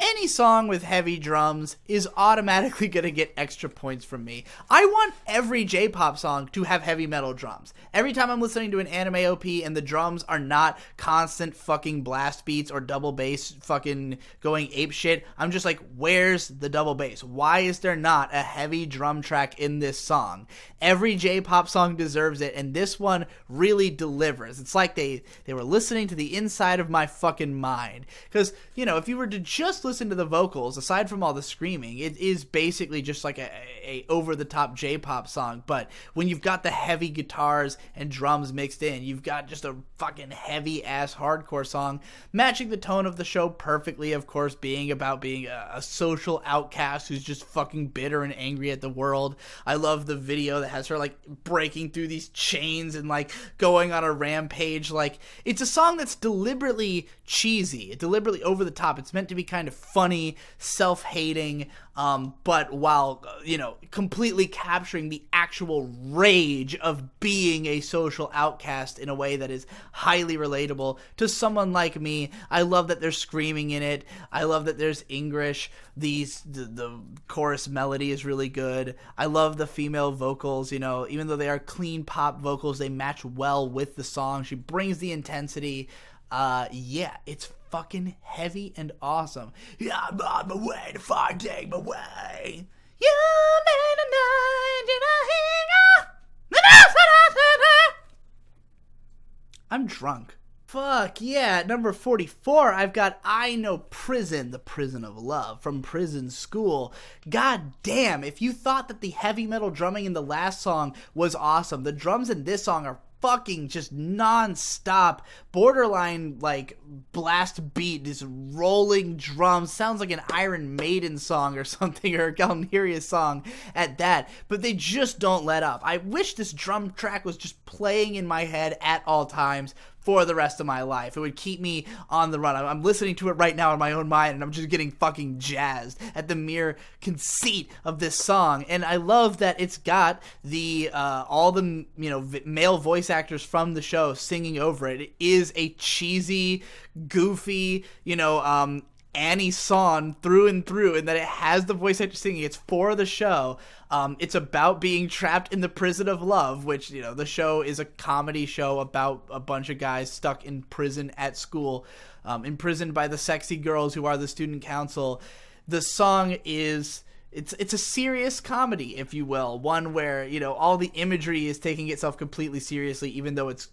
Speaker 1: any song with heavy drums is automatically going to get extra points from me. I want every J-pop song to have heavy metal drums. Every time I'm listening to an anime OP and the drums are not constant fucking blast beats or double bass fucking going ape shit, I'm just like, where's the double bass? Why is there not a heavy drum track in this song? Every J-pop song deserves it, and this one really delivers. It's like they were listening to the inside of my fucking mind. Because, you know, if you were to just listen to the vocals, aside from all the screaming, it is basically just like a over-the-top J-pop song, but when you've got the heavy guitars and drums mixed in, you've got just a fucking heavy-ass hardcore song, matching the tone of the show perfectly, of course, being about being a social outcast who's just fucking bitter and angry at the world. I love the video that has her, like, breaking through these chains and, like, going on a rampage. Like, it's a song that's deliberately cheesy, deliberately over the top. It's meant to be kind of funny, self-hating, but while, you know, completely capturing the actual rage of being a social outcast in a way that is highly relatable to someone like me. I love that there's screaming in it. I love that there's English. The chorus melody is really good. I love the female vocals, you know, even though they are clean pop vocals, they match well with the song. She brings the intensity. Yeah, it's fucking heavy and awesome. Yeah, I'm on my way to finding my way. You made a night in a hangar. I'm drunk. Fuck yeah. At number 44, I've got I Know Prison, the Prison of Love from Prison School. God damn, if you thought that the heavy metal drumming in the last song was awesome, the drums in this song are fucking just non-stop, borderline like blast beat, this rolling drums, sounds like an Iron Maiden song or something, or a Galneria song at that, but they just don't let up. I wish this drum track was just playing in my head at all times for the rest of my life. It would keep me on the run. I'm listening to it right now in my own mind, and I'm just getting fucking jazzed at the mere conceit of this song. And I love that it's got the all the male voice actors from the show singing over it. It is a cheesy, goofy, Annie song through and through, and that it has the voice actor singing. It's for the show. It's about being trapped in the prison of love, which, the show is a comedy show about a bunch of guys stuck in prison at school, imprisoned by the sexy girls who are the student council. The song is... It's a serious comedy, if you will, one where, all the imagery is taking itself completely seriously, even though it's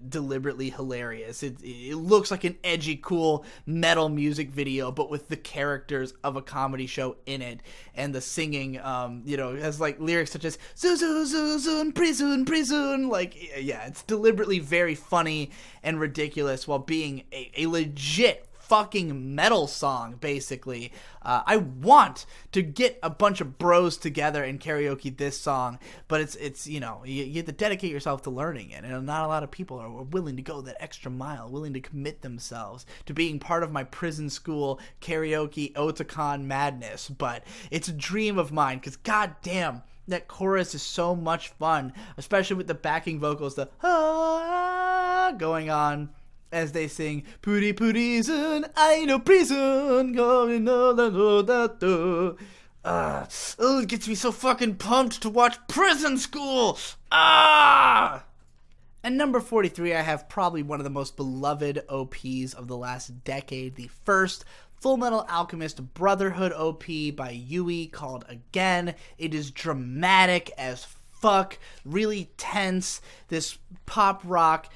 Speaker 1: deliberately hilarious. It looks like an edgy, cool metal music video, but with the characters of a comedy show in it, and the singing, has like lyrics such as "Zuzun, prison," it's deliberately very funny and ridiculous while being a legit fucking metal song, basically. I want to get a bunch of bros together and karaoke this song, but it's you have to dedicate yourself to learning it, and not a lot of people are willing to go that extra mile, willing to commit themselves to being part of my prison school karaoke otakon madness. But it's a dream of mine, because goddamn, that chorus is so much fun, especially with the backing vocals, the going on as they sing "Puri Purizun, I know prison, going no. It gets me so fucking pumped to watch Prison School. And number 43, I have probably one of the most beloved OPs of the last decade, the first Fullmetal Alchemist Brotherhood OP by Yui, called Again. It is dramatic as fuck, really tense, this pop rock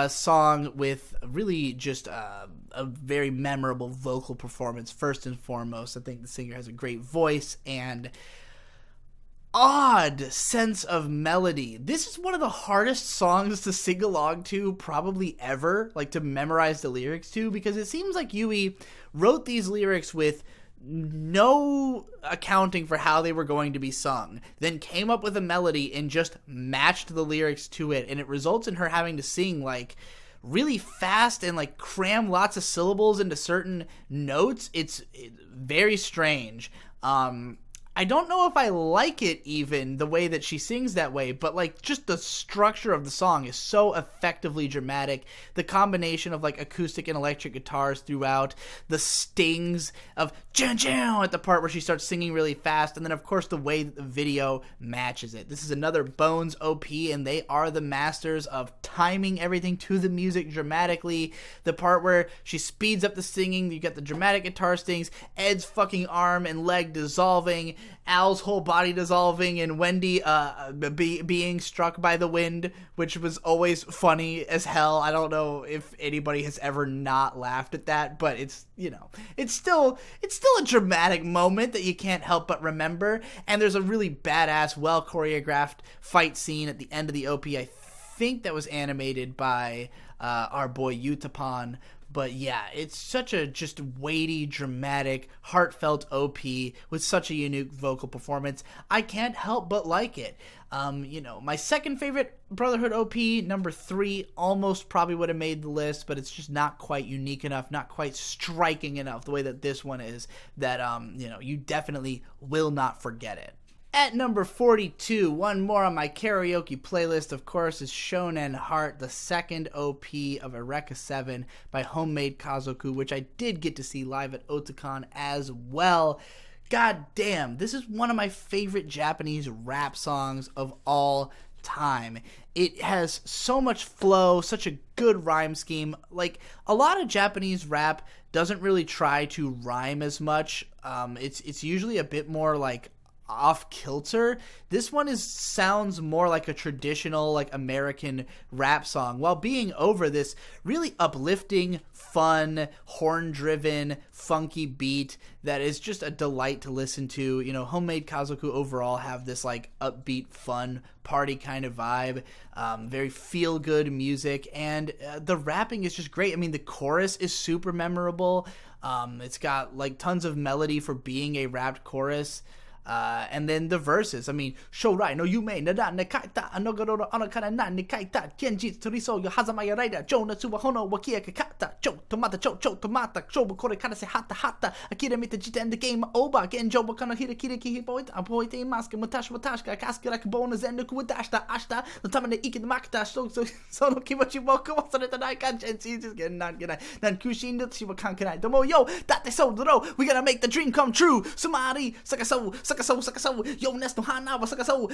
Speaker 1: song with really just a very memorable vocal performance. First and foremost, I think the singer has a great voice and odd sense of melody. This is one of the hardest songs to sing along to probably ever, like to memorize the lyrics to, because it seems like Yui wrote these lyrics with no accounting for how they were going to be sung, then came up with a melody and just matched the lyrics to it, and it results in her having to sing like really fast and like cram lots of syllables into certain notes. It's very strange. I don't know if I like it, even the way that she sings that way, but like just the structure of the song is so effectively dramatic. The combination of like acoustic and electric guitars throughout, the stings of "Jun Jun" at the part where she starts singing really fast, and then of course the way that the video matches it. This is another Bones OP, and they are the masters of timing everything to the music dramatically. The part where she speeds up the singing, you get the dramatic guitar stings, Ed's fucking arm and leg dissolving, Al's whole body dissolving, and Wendy being struck by the wind, which was always funny as hell. I don't know if anybody has ever not laughed at that, but it's still a dramatic moment that you can't help but remember. And there's a really badass, well choreographed fight scene at the end of the OP. I think that was animated by our boy Utapon. But yeah, it's such a just weighty, dramatic, heartfelt OP with such a unique vocal performance. I can't help but like it. My second favorite Brotherhood OP, number 3, almost probably would have made the list, but it's just not quite unique enough, not quite striking enough the way that this one is, that, you definitely will not forget it. At number 42, one more on my karaoke playlist, of course, is Shonen Heart, the second OP of Eureka 7 by Homemade Kazoku, which I did get to see live at Otakon as well. God damn, this is one of my favorite Japanese rap songs of all time. It has so much flow, such a good rhyme scheme. Like, a lot of Japanese rap doesn't really try to rhyme as much. It's usually a bit more like off kilter. This one sounds more like a traditional like American rap song, while being over this really uplifting, fun, horn-driven, funky beat that is just a delight to listen to. You know, Homemade Kazoku overall have this like upbeat, fun, party kind of vibe, very feel-good music, and the rapping is just great. I mean, the chorus is super memorable. It's got like tons of melody for being a rapped chorus. And then the verses, I mean, Shourai no yume nada ne kaita anogoro anokara na ne kaita kenjitsu toriso yo hazama ya raida jonatsu wa hono wa kia ka kata cho tomata cho tomata shobu kore kara se hata hata akira mita jiten the game over genjo wa kana hira kira ki hipoit apoite imasu mutashi watashika kasuke like bona zenku wadashita ashita no tama ne ikid makita so no kimochi wo kuwasaneta nai kanjin just getting not good nan kushin no shiwa kankanai domo yo datte so doro we gotta make the dream come true sumari sakaso yo nesto hana wa sakaso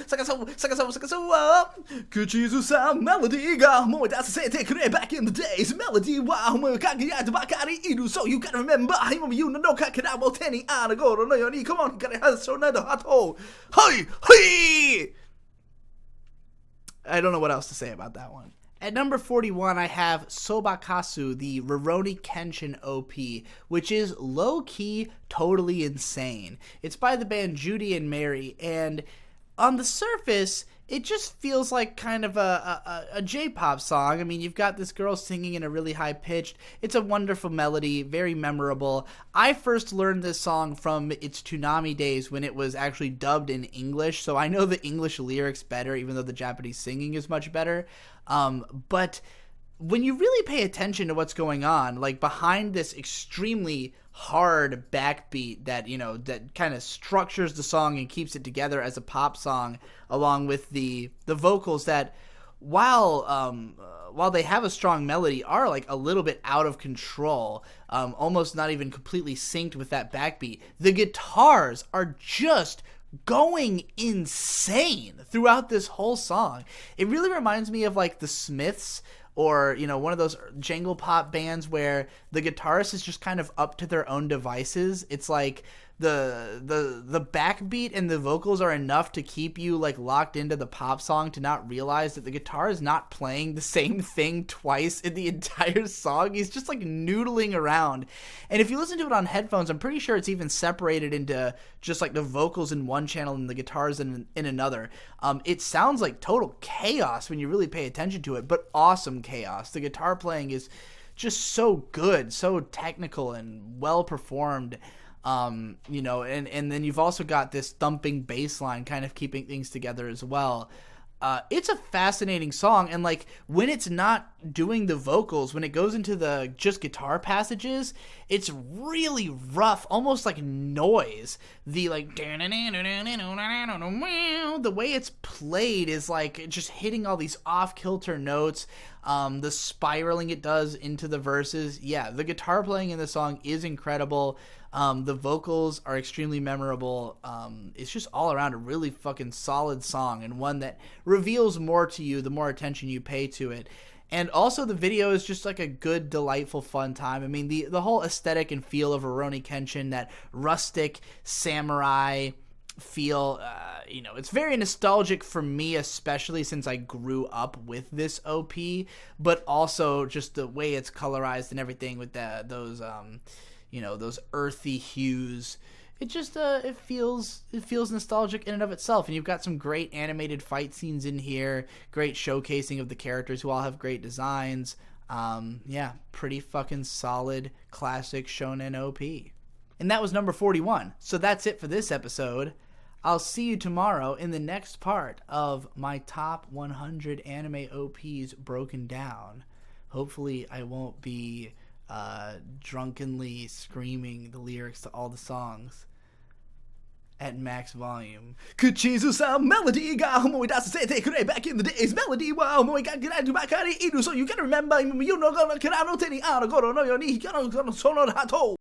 Speaker 1: Kuchizu-san melody ga omoidasaseite kure back in the days melody wa omokagayata bakari iru so you gotta remember himo you no kakara wo teni anagoro no yoni come on gotta have so nado hato hi I don't know what else to say about that one. At number 41, I have Sobakasu, the Rurouni Kenshin OP, which is low-key totally insane. It's by the band Judy and Mary, and on the surface, it just feels like kind of a J-pop song. I mean, you've got this girl singing in a really high-pitched. It's a wonderful melody, very memorable. I first learned this song from its Toonami days when it was actually dubbed in English, so I know the English lyrics better, even though the Japanese singing is much better. But when you really pay attention to what's going on, like behind this extremely hard backbeat that, you know, that kind of structures the song and keeps it together as a pop song, along with the vocals that, while they have a strong melody, are like a little bit out of control, almost not even completely synced with that backbeat. The guitars are just going insane throughout this whole song. It really reminds me of like the Smiths, or, you know, one of those jangle pop bands where the guitarist is just kind of up to their own devices. It's like the backbeat and the vocals are enough to keep you like locked into the pop song to not realize that the guitar is not playing the same thing twice in the entire song. He's just like noodling around. And if you listen to it on headphones, I'm pretty sure it's even separated into just like the vocals in one channel and the guitars in another. It sounds like total chaos when you really pay attention to it, but awesome chaos. The guitar playing is just so good, so technical and well performed. You know, and then you've also got this thumping bass line kind of keeping things together as well. It's a fascinating song, and like when it's not doing the vocals, when it goes into the just guitar passages, it's really rough, almost like noise. The like the way it's played is like just hitting all these off-kilter notes. The spiraling it does into the verses. Yeah, the guitar playing in the song is incredible. The vocals are extremely memorable. It's just all around a really fucking solid song, and one that reveals more to you the more attention you pay to it. And also the video is just like a good, delightful, fun time. I mean, the whole aesthetic and feel of Rurouni Kenshin, that rustic samurai feel, you know, it's very nostalgic for me, especially since I grew up with this OP, but also just the way it's colorized and everything with those you know, those earthy hues. It just it feels nostalgic in and of itself. And you've got some great animated fight scenes in here, great showcasing of the characters who all have great designs. Yeah, pretty fucking solid classic shonen OP. And that was number 41. So that's it for this episode. I'll see you tomorrow in the next part of my top 100 anime OPs broken down. Hopefully I won't be drunkenly screaming the lyrics to all the songs at max volume. Kuchizu-san melody ga omoidasasete kure back in the days melody wa omoigagararu bakari iru so you gotta remember you no gonna kara no teni anagoro no yoni hikano sono hato.